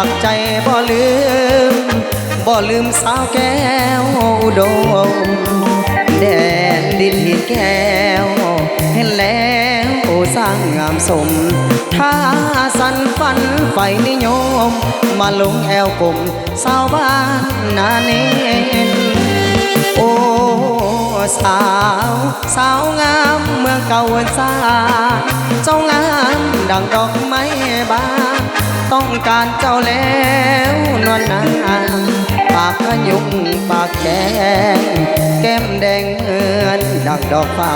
กใจบ่ลืมสาวแก้วอุดมแดนดินหินแก้วเห็นแล้วสร้างงามสมถ้าสันฝันไฟนิยมมาลงแอวกลมสาวบ้านนาเนนโอ้สาวงามเมืองเก่าวันซาเจ้างามดังดอกไม้บานต้องการเจ้าแล้วนวลนางปากขยุงปากแดงแก้มแดงเหมือนดังดอกฟ้า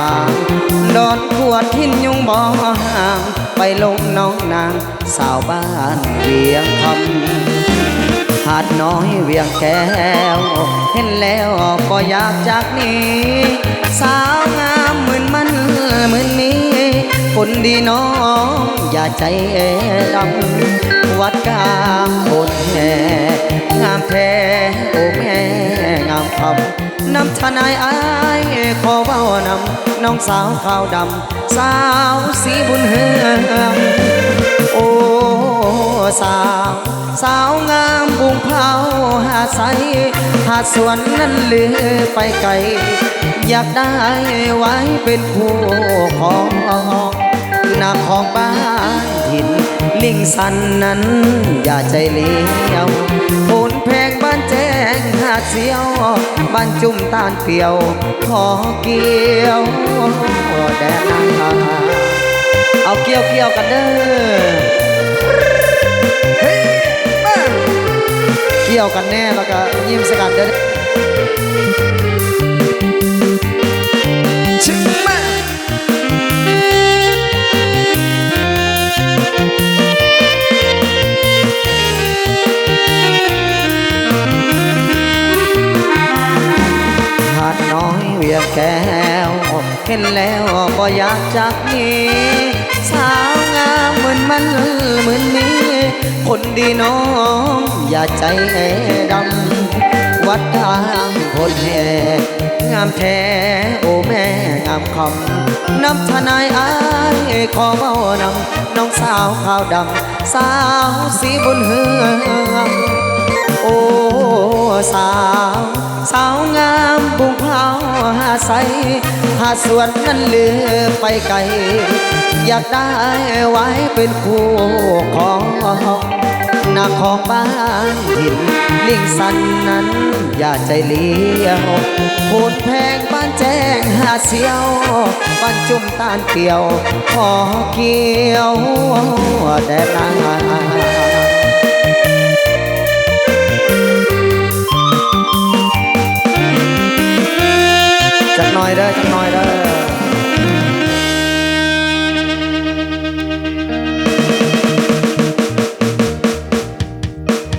โดนขวดทิ้นยุงบ่ห่างไปลงน้องนางสาวบ้านเวียงคำหาดน้อยเวียงแก้วเห็นแล้วก็อยากจากนี้สาวงามเหมือนมันเหมือนนี้คนดีน้องอย่าใจดำวัดกลางโคนแห่งามแท้โอ้แม่งามคำน้ำทนายอายขอเบ้านำน้องสาวขาวดำสาวสีบุญเฮืองโอ้สาวงามบุงเผาหาใสหาสวนนั้นเลือไปไกลอยากได้ไว้เป็นคู่ของหน้าของบ้านถิ่นลิงสันนั้นอย่าใจเลี้ยวโผนแพงบ้านแจ้งหาเสียวบ้านจุ่มตาลเปียวขอเกี่ยวแดนนาเอาเกี่ยวกันเด้อเกี่ยวกันแน่แล้วก็ยิ้มสกัดเด้อชิมมาหาดน้อยเวียงแก้วเห็นแล้วก็อยากจากนี้สาวงามเหมือนมันเหมือนนี้คนดีน้องอย่าใจดำวัดทางคนแห่งามแท้โอ้แม่งามคำน้ำทนายอายขอเบ้านำน้องสาวขาวดำสาวสีบุญเฮืองโอ้สาวงามบุงเผาหาใสหาสวนนั้นเลือไปไกลอยากได้ไว้เป็นคู่ของหน้าของบ้านถิ่นลิงสันนั้นอย่าใจเลี้ยวโผนแพงบ้านแจ้งหาเสียวบ้านจุ่มตาลเปียวขอเกี่ยวแดนนา